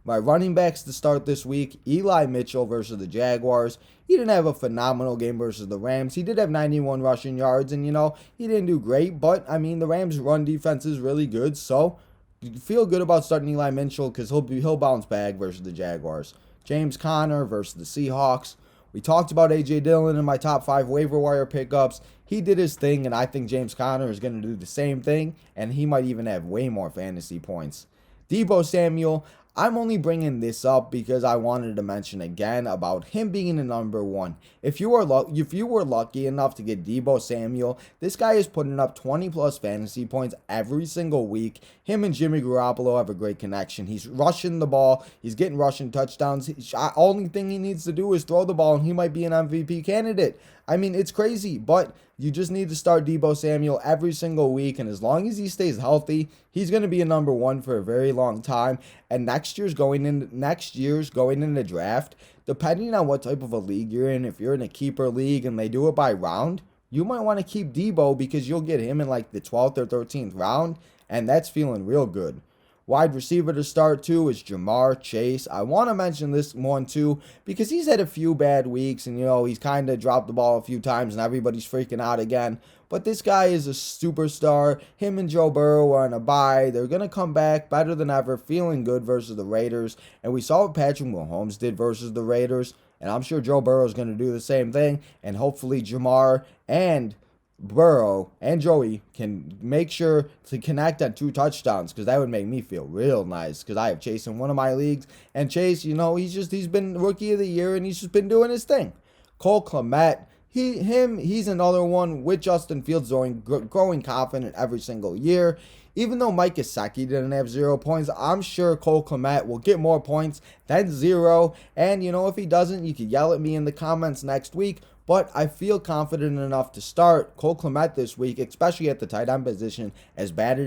My running backs to start this week, Eli Mitchell versus the Jaguars. He didn't have a phenomenal game versus the Rams. He did have 91 rushing yards, and he didn't do great, but the Rams' run defense is really good, so you feel good about starting Eli Mitchell, because he'll bounce back versus the Jaguars. James Conner versus the Seahawks. We talked about A.J. Dillon in my top 5 waiver wire pickups. He did his thing, and I think James Conner is going to do the same thing, and he might even have way more fantasy points. Debo Samuel, I'm only bringing this up because I wanted to mention again about him being the number 1. If you were lucky enough to get Debo Samuel, this guy is putting up 20 plus fantasy points every single week. Him and Jimmy Garoppolo have a great connection. He's rushing the ball. He's getting rushing touchdowns. Only thing he needs to do is throw the ball, and he might be an MVP candidate. It's crazy, but you just need to start Debo Samuel every single week, and as long as he stays healthy, he's going to be a number 1 for a very long time. And next year's going into the draft, depending on what type of a league you're in, if you're in a keeper league and they do it by round, you might want to keep Debo, because you'll get him in the 12th or 13th round, and that's feeling real good. Wide receiver to start too is Jamar Chase. I want to mention this one too, because he's had a few bad weeks, and he's kind of dropped the ball a few times, and everybody's freaking out again. But this guy is a superstar. Him and Joe Burrow are on a bye. They're going to come back better than ever, feeling good versus the Raiders. And we saw what Patrick Mahomes did versus the Raiders, and I'm sure Joe Burrow is going to do the same thing. And hopefully Jamar and Burrow and Joey can make sure to connect on 2 touchdowns, because that would make me feel real nice, because I have Chase in one of my leagues, and Chase, he's been rookie of the year and he's just been doing his thing. Cole Kmet, he's another one with Justin Fields growing confident every single year. Even though Mike Gesicki didn't have 0 points, I'm sure Cole Kmet will get more points than 0. And, if he doesn't, you can yell at me in the comments next week. But I feel confident enough to start Cole Kmet this week, especially at the tight end position, as bad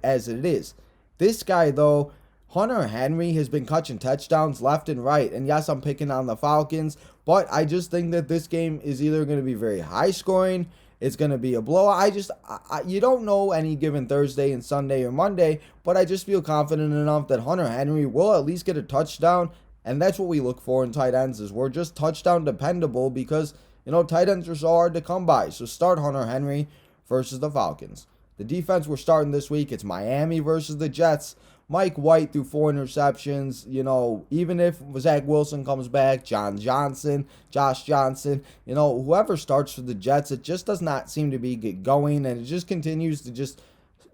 as it is. This guy, though, Hunter Henry, has been catching touchdowns left and right. And yes, I'm picking on the Falcons, but I just think that this game is either going to be very high scoring, it's going to be a blowout. You don't know any given Thursday and Sunday or Monday, but I just feel confident enough that Hunter Henry will at least get a touchdown. And that's what we look for in tight ends, is we're just touchdown dependable, because, tight ends are so hard to come by. So start Hunter Henry versus the Falcons. The defense we're starting this week, it's Miami versus the Jets. Mike White threw 4 interceptions. Even if Zach Wilson comes back, Josh Johnson, whoever starts for the Jets, it just does not seem to be going, and it just continues to just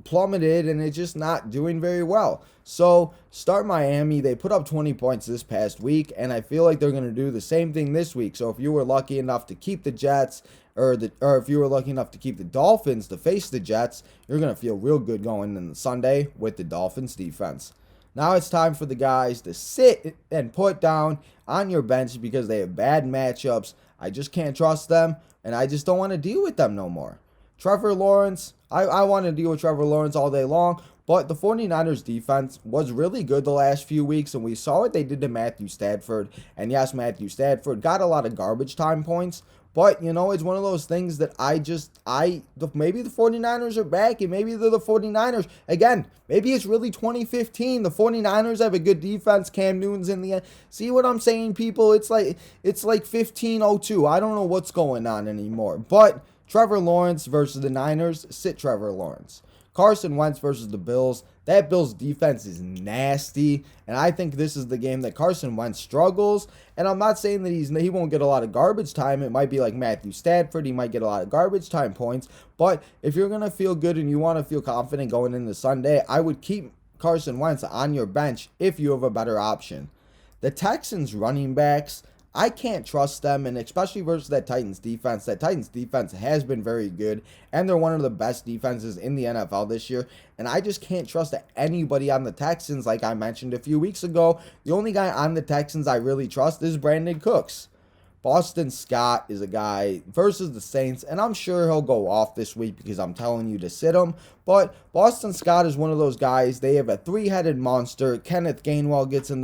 plummeted, and it's just not doing very well. So start Miami. They put up 20 points this past week, and I feel like they're going to do the same thing this week. So if you were lucky enough to keep the Jets, or if you were lucky enough to keep the Dolphins to face the Jets, you're going to feel real good going in the Sunday with the Dolphins defense. Now it's time for the guys to sit and put down on your bench, because they have bad matchups. I just can't trust them, and I just don't want to deal with them no more. Trevor Lawrence, I want to deal with Trevor Lawrence all day long, but the 49ers defense was really good the last few weeks, and we saw what they did to Matthew Stafford. And yes, Matthew Stafford got a lot of garbage time points, but, it's one of those things that maybe the 49ers are back, and maybe they're the 49ers. Again, maybe it's really 2015. The 49ers have a good defense. Cam Newton's in the end. See what I'm saying, people? It's like 15-02. I don't know what's going on anymore. But Trevor Lawrence versus the Niners, sit Trevor Lawrence. Carson Wentz versus the Bills. That Bills defense is nasty, and I think this is the game that Carson Wentz struggles. And I'm not saying that he won't get a lot of garbage time. It might be like Matthew Stafford. He might get a lot of garbage time points. But if you're going to feel good and you want to feel confident going into Sunday, I would keep Carson Wentz on your bench if you have a better option. The Texans running backs, I can't trust them, and especially versus that Titans defense. That Titans defense has been very good, and they're one of the best defenses in the NFL this year, and I just can't trust anybody on the Texans. Like I mentioned a few weeks ago, the only guy on the Texans I really trust is Brandon Cooks. Boston Scott is a guy versus the Saints, and I'm sure he'll go off this week because I'm telling you to sit him. But Boston Scott is one of those guys. They have a 3-headed monster. Kenneth Gainwell gets in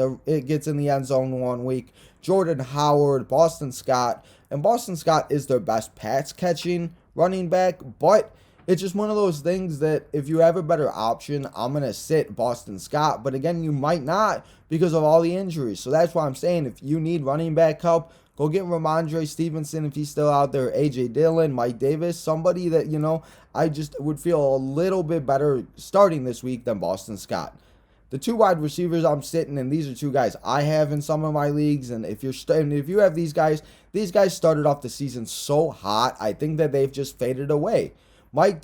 the end zone one week. Jordan Howard, Boston Scott, and Boston Scott is their best pass catching running back. But it's just one of those things that if you have a better option, I'm going to sit Boston Scott. But again, you might not because of all the injuries. So that's why I'm saying if you need running back help, go get Ramondre Stevenson if he's still out there, A.J. Dillon, Mike Davis, somebody that, I just would feel a little bit better starting this week than Boston Scott. The 2 wide receivers I'm sitting, and these are 2 guys I have in some of my leagues, and if you have these guys started off the season so hot, I think that they've just faded away. Mike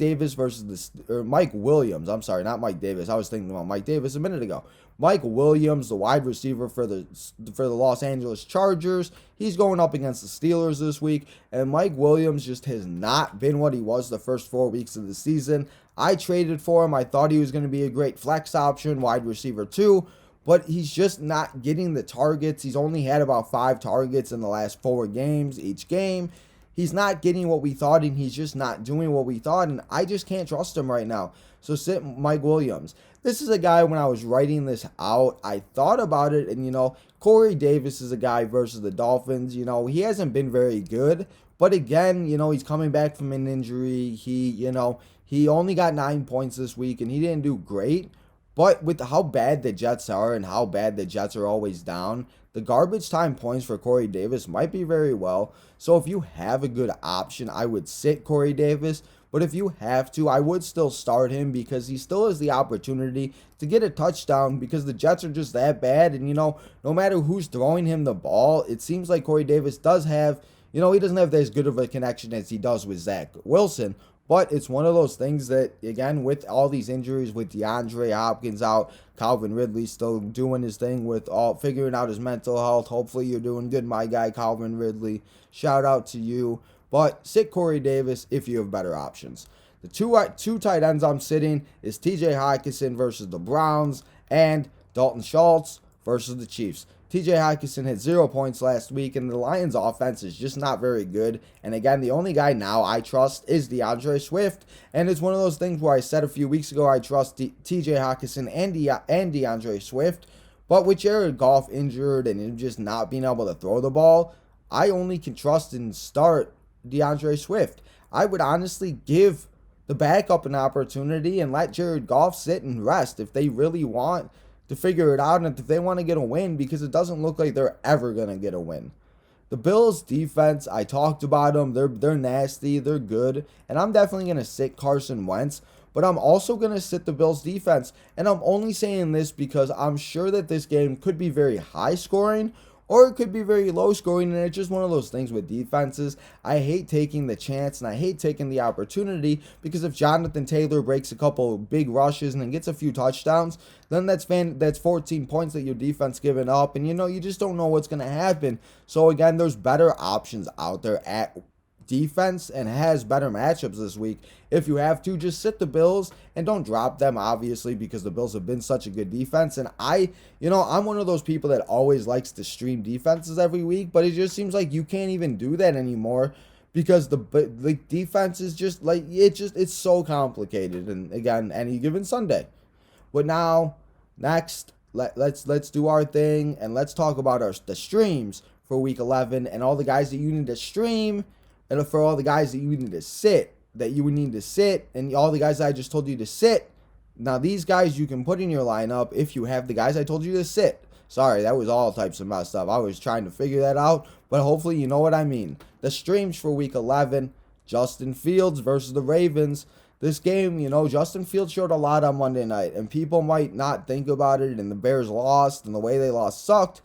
Williams. I'm sorry, not Mike Davis. I was thinking about Mike Davis a minute ago. Mike Williams, the wide receiver for the Los Angeles Chargers, he's going up against the Steelers this week, and Mike Williams just has not been what he was the first 4 weeks of the season. I traded for him. I thought he was going to be a great flex option, wide receiver 2, but he's just not getting the targets. He's only had about 5 targets in the last 4 games each game. He's not getting what we thought, and he's just not doing what we thought, and I just can't trust him right now. So sit Mike Williams. This is a guy, when I was writing this out, I thought about it, and, Corey Davis is a guy versus the Dolphins. He hasn't been very good, but again, he's coming back from an injury. He only got 9 points this week, and he didn't do great. But with how bad the Jets are and how bad the Jets are always down, the garbage time points for Corey Davis might be very well. So if you have a good option, I would sit Corey Davis. But if you have to, I would still start him because he still has the opportunity to get a touchdown because the Jets are just that bad. And, no matter who's throwing him the ball, it seems like Corey Davis does have, he doesn't have as good of a connection as he does with Zach Wilson. But it's one of those things that, again, with all these injuries, with DeAndre Hopkins out, Calvin Ridley still doing his thing with all figuring out his mental health. Hopefully you're doing good, my guy, Calvin Ridley. Shout out to you. But sit Corey Davis if you have better options. The two tight ends I'm sitting is TJ Hockenson versus the Browns and Dalton Schultz versus the Chiefs. TJ Hockenson had 0 points last week, and the Lions' offense is just not very good. And again, the only guy now I trust is DeAndre Swift. And it's one of those things where I said a few weeks ago I trust TJ Hockenson and DeAndre Swift. But with Jared Goff injured and him just not being able to throw the ball, I only can trust and start DeAndre Swift. I would honestly give the backup an opportunity and let Jared Goff sit and rest if they really want to figure it out and if they want to get a win, because it doesn't look like they're ever going to get a win. The Bills defense, I talked about them. They're nasty. They're good. And I'm definitely going to sit Carson Wentz, but I'm also going to sit the Bills defense. And I'm only saying this because I'm sure that this game could be very high scoring or it could be very low scoring, and it's just one of those things with defenses. I hate taking the chance and I hate taking the opportunity, because if Jonathan Taylor breaks a couple big rushes and then gets a few touchdowns, then that's 14 points that your defense giving up, and you just don't know what's going to happen. So again, there's better options out there at defense and has better matchups this week. If you have to, just sit the Bills and don't drop them, obviously, because the Bills have been such a good defense. And I'm one of those people that always likes to stream defenses every week, but it just seems like you can't even do that anymore, because the defense is just like, it's so complicated. And again, any given Sunday. But now, next, let's do our thing, and let's talk about the streams for week 11 and all the guys that you need to stream, and for all the guys that you need to sit, and all the guys that I just told you to sit. Now, these guys you can put in your lineup if you have the guys I told you to sit. Sorry, that was all types of messed up. I was trying to figure that out, but hopefully you know what I mean. The streams for week 11, Justin Fields versus the Ravens. This game, Justin Fields showed a lot on Monday night, and people might not think about it, and the Bears lost, and the way they lost sucked,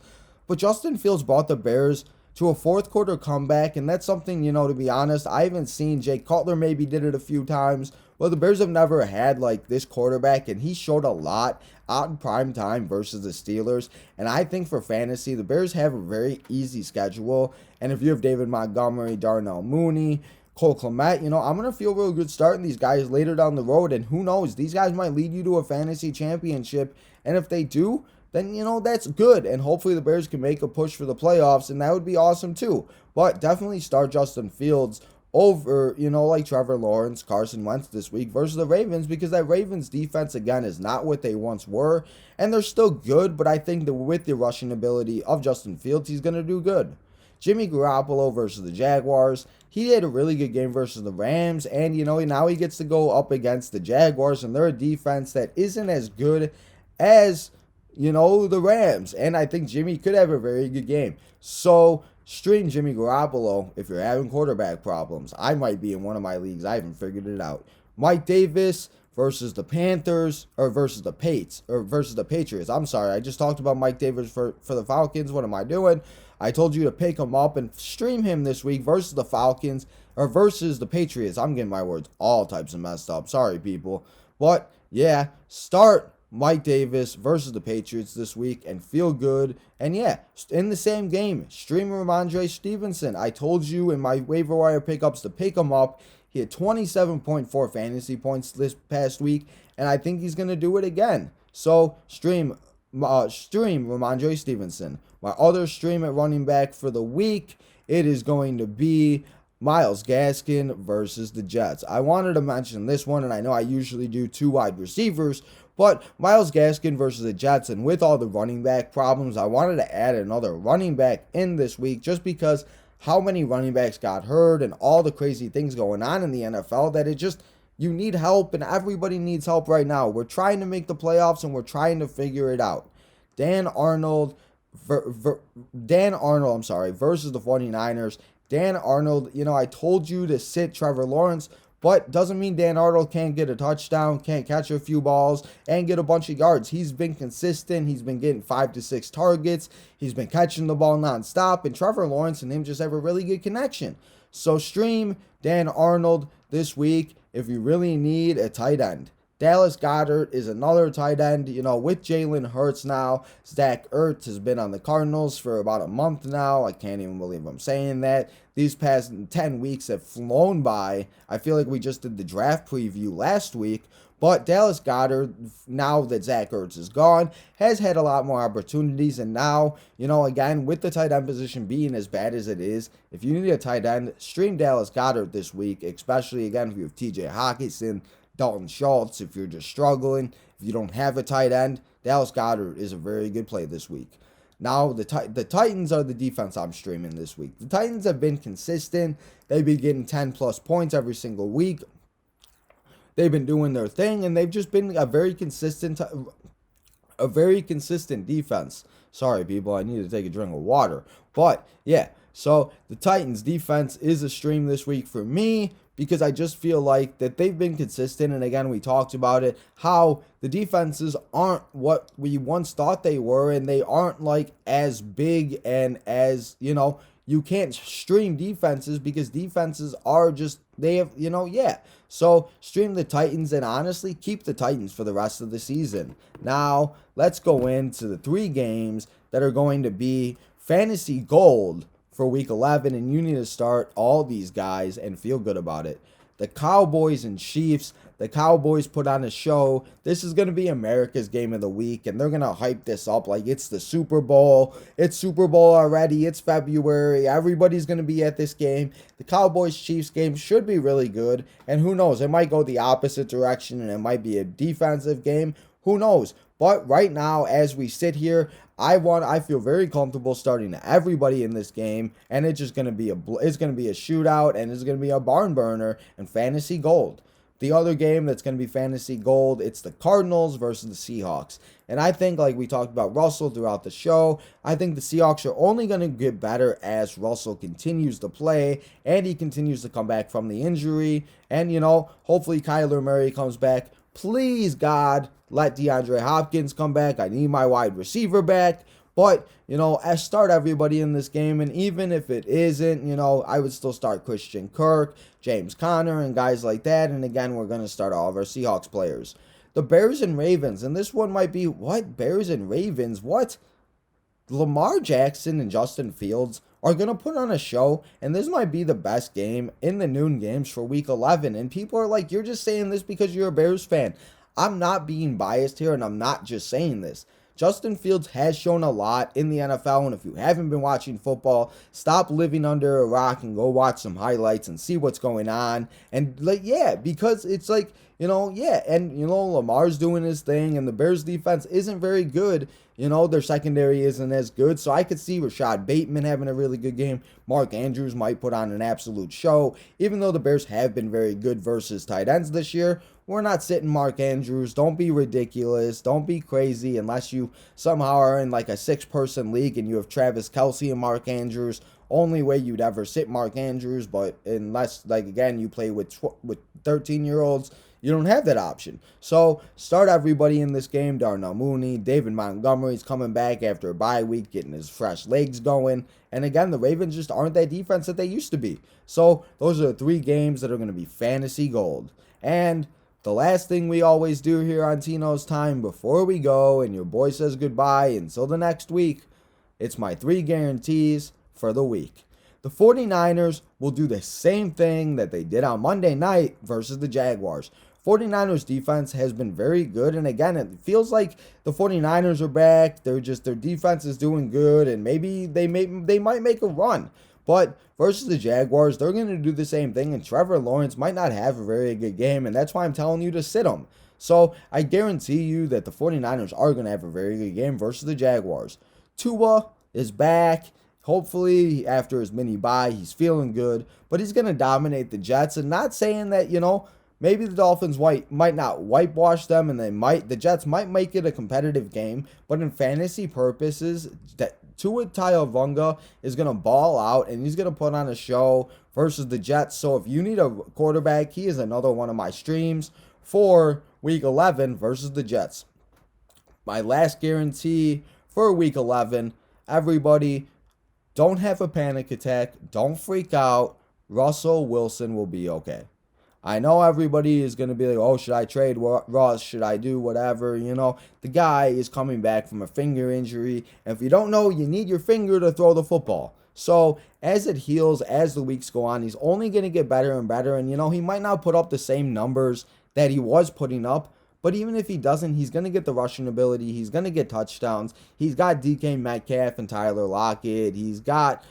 but Justin Fields brought the Bears to a fourth quarter comeback, and that's something, to be honest, I haven't seen. Jay Cutler maybe did it a few times, but the Bears have never had like this quarterback, and he showed a lot out in prime time versus the Steelers. And I think for fantasy, the Bears have a very easy schedule, and if you have David Montgomery, Darnell Mooney, Cole Kmet, I'm going to feel real good starting these guys later down the road, and who knows, these guys might lead you to a fantasy championship, and if they do, then, that's good. And hopefully the Bears can make a push for the playoffs, and that would be awesome too. But definitely start Justin Fields over, like Trevor Lawrence, Carson Wentz this week versus the Ravens, because that Ravens defense, again, is not what they once were. And they're still good, but I think that with the rushing ability of Justin Fields, he's going to do good. Jimmy Garoppolo versus the Jaguars. He had a really good game versus the Rams, and, now he gets to go up against the Jaguars, and they're a defense that isn't as good as the Rams. And I think Jimmy could have a very good game. So stream Jimmy Garoppolo if you're having quarterback problems. I might be in one of my leagues. I haven't figured it out. Mike Davis versus the Panthers, or versus the Patriots. I'm sorry. I just talked about Mike Davis for the Falcons. What am I doing? I told you to pick him up and stream him this week versus the Falcons, or versus the Patriots. I'm getting my words all types of messed up. Sorry, people. But yeah, start Mike Davis versus the Patriots this week and feel good. And yeah, in the same game, stream Ramondre Stevenson. I told you in my waiver wire pickups to pick him up. He had 27.4 fantasy points this past week, and I think he's going to do it again. So stream Ramondre Stevenson. My other stream at running back for the week, it is going to be Myles Gaskin versus the Jets. I wanted to mention this one, and I know I usually do 2 wide receivers, but Myles Gaskin versus the Jets, and with all the running back problems, I wanted to add another running back in this week, just because how many running backs got hurt and all the crazy things going on in the NFL, that you need help, and everybody needs help right now. We're trying to make the playoffs, and we're trying to figure it out. Dan Arnold versus the 49ers. Dan Arnold, I told you to sit Trevor Lawrence, but doesn't mean Dan Arnold can't get a touchdown, can't catch a few balls, and get a bunch of yards. He's been consistent. He's been getting 5 to 6 targets. He's been catching the ball nonstop, and Trevor Lawrence and him just have a really good connection. So stream Dan Arnold this week, if you really need a tight end. Dallas Goedert is another tight end. With Jalen Hurts now, Zach Ertz has been on the Cardinals for about a month now. I can't even believe I'm saying that. These past 10 weeks have flown by. I feel like we just did the draft preview last week. But Dallas Goedert, now that Zach Ertz is gone, has had a lot more opportunities. And now, again, with the tight end position being as bad as it is, if you need a tight end, stream Dallas Goedert this week, especially, again, if you have TJ Hockenson, Dalton Schultz. If you're just struggling, if you don't have a tight end, Dallas Goedert is a very good play this week. Now, the Titans are the defense I'm streaming this week. The Titans have been consistent. They've been getting 10-plus points every single week. They've been doing their thing, and they've just been a very consistent defense. Sorry, people, I need to take a drink of water. But, yeah, so the Titans defense is a stream this week for me, because I just feel like that they've been consistent. And again, we talked about it, how the defenses aren't what we once thought they were, and they aren't like as big and as, you can't stream defenses because defenses are just, they have, So stream the Titans and honestly keep the Titans for the rest of the season. Now, let's go into the 3 games that are going to be fantasy gold for week 11, and you need to start all these guys and feel good about it. The Cowboys and Chiefs. The Cowboys put on a show. This is going to be America's game of the week, and they're going to hype this up like it's the Super Bowl. It's Super Bowl already. It's February. Everybody's going to be at this game. The Cowboys-Chiefs game should be really good, and who knows? It might go the opposite direction, and it might be a defensive game. Who knows? But right now, as we sit here, I feel very comfortable starting everybody in this game, and it's just going to be a shootout, and it's going to be a barn burner and fantasy gold. The other game that's going to be fantasy gold, it's the Cardinals versus the Seahawks. And I think, like we talked about Russell throughout the show, I think the Seahawks are only going to get better as Russell continues to play and he continues to come back from the injury. And, hopefully Kyler Murray comes back. Please, God, let DeAndre Hopkins come back. I need my wide receiver back. But, I start everybody in this game, and even if it isn't, I would still start Christian Kirk, James Conner, and guys like that. And again, we're going to start all of our Seahawks players. The Bears and Ravens, and this one might be, what? Bears and Ravens? What? Lamar Jackson and Justin Fields are going to put on a show, and this might be the best game in the noon games for week 11. And people are like, you're just saying this because you're a Bears fan. I'm not being biased here, and I'm not just saying this. Justin Fields has shown a lot in the NFL, and if you haven't been watching football, stop living under a rock and go watch some highlights and see what's going on. And, because it's like, Lamar's doing his thing, and the Bears defense isn't very good. Their secondary isn't as good, so I could see Rashad Bateman having a really good game. Mark Andrews might put on an absolute show. Even though the Bears have been very good versus tight ends this year, we're not sitting Mark Andrews. Don't be ridiculous. Don't be crazy unless you somehow are in like a 6-person league and you have Travis Kelce and Mark Andrews. Only way you'd ever sit Mark Andrews, but unless, you play with 13-year-olds, you don't have that option. So, start everybody in this game. Darnell Mooney, David Montgomery's coming back after a bye week, getting his fresh legs going. And again, the Ravens just aren't that defense that they used to be. So, those are the 3 games that are going to be fantasy gold. And the last thing we always do here on Tino's Time before we go and your boy says goodbye until the next week, it's my 3 guarantees for the week. The 49ers will do the same thing that they did on Monday night versus the Jaguars. 49ers defense has been very good, and again, it feels like the 49ers are back. Their defense is doing good, and maybe they might make a run. But versus the Jaguars, they're going to do the same thing, and Trevor Lawrence might not have a very good game, and that's why I'm telling you to sit him. So I guarantee you that the 49ers are going to have a very good game versus the Jaguars. Tua is back. Hopefully, after his mini bye, he's feeling good, but he's going to dominate the Jets. And not saying that, maybe the Dolphins might not whitewash them, and the Jets might make it a competitive game, but in fantasy purposes, that Tua Tagovailoa is going to ball out, and he's going to put on a show versus the Jets. So if you need a quarterback, he is another one of my streams for Week 11 versus the Jets. My last guarantee for Week 11, everybody, don't have a panic attack. Don't freak out. Russell Wilson will be okay. I know everybody is going to be like, oh, should I trade Russ? Should I do whatever? The guy is coming back from a finger injury. And if you don't know, you need your finger to throw the football. So as it heals, as the weeks go on, he's only going to get better and better. And, he might not put up the same numbers that he was putting up. But even if he doesn't, he's going to get the rushing ability. He's going to get touchdowns. He's got DK Metcalf and Tyler Lockett. He's got,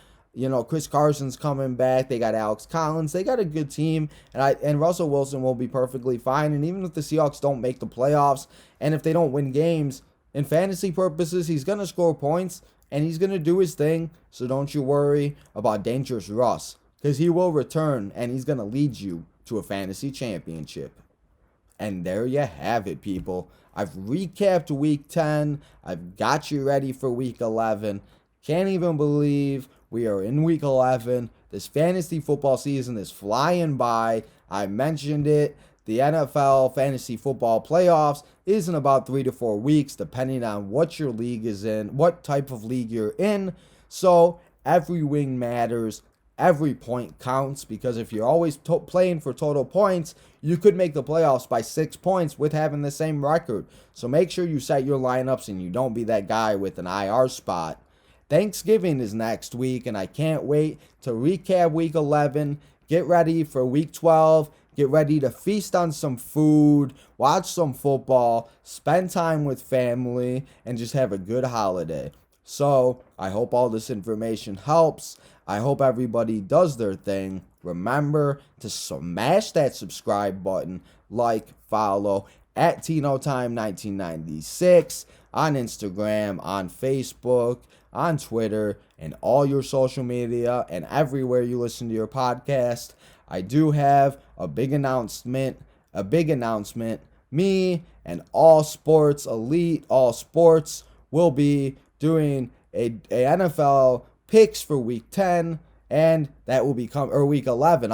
Chris Carson's coming back. They got Alex Collins. They got a good team. And Russell Wilson will be perfectly fine. And even if the Seahawks don't make the playoffs, and if they don't win games, in fantasy purposes, he's going to score points. And he's going to do his thing. So don't you worry about Dangerous Russ. Because he will return. And he's going to lead you to a fantasy championship. And there you have it, people. I've recapped Week 10. I've got you ready for Week 11. Can't even believe we are in Week 11. This fantasy football season is flying by. I mentioned it. The NFL fantasy football playoffs is in about 3 to 4 weeks, depending on what your league is in, what type of league you're in. So every win matters. Every point counts, because if you're always playing for total points, you could make the playoffs by 6 points with having the same record. So make sure you set your lineups and you don't be that guy with an IR spot. Thanksgiving is next week, and I can't wait to recap Week 11, get ready for Week 12, get ready to feast on some food, watch some football, spend time with family, and just have a good holiday. So I hope all this information helps. I hope everybody does their thing. Remember to smash that subscribe button, like, follow at Tino Time 1996 on Instagram, on Facebook, on Twitter, and all your social media and everywhere you listen to your podcast. I do have a big announcement. Me and All Sports Elite, All Sports will be doing a NFL picks for Week 10, and that will become, or Week 11,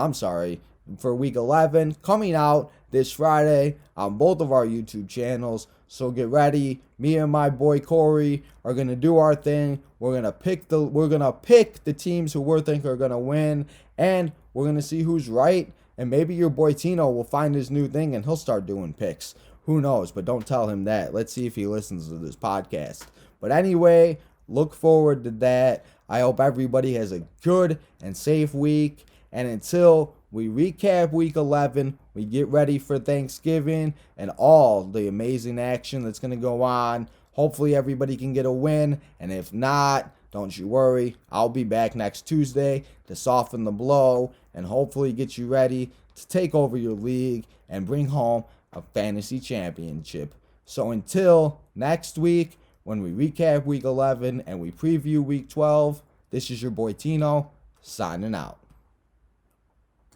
for Week 11, coming out this Friday on both of our YouTube channels. So get ready. Me and my boy Corey are gonna do our thing. We're gonna pick the teams who we think are gonna win, and we're gonna see who's right. And maybe your boy Tino will find his new thing and he'll start doing picks. Who knows? But don't tell him that. Let's see if he listens to this podcast. But anyway, look forward to that. I hope everybody has a good and safe week. And until we recap Week 11, we get ready for Thanksgiving and all the amazing action that's going to go on. Hopefully everybody can get a win. And if not, don't you worry. I'll be back next Tuesday to soften the blow and hopefully get you ready to take over your league and bring home a fantasy championship. So until next week, when we recap Week 11 and we preview Week 12, this is your boy Tino, signing out.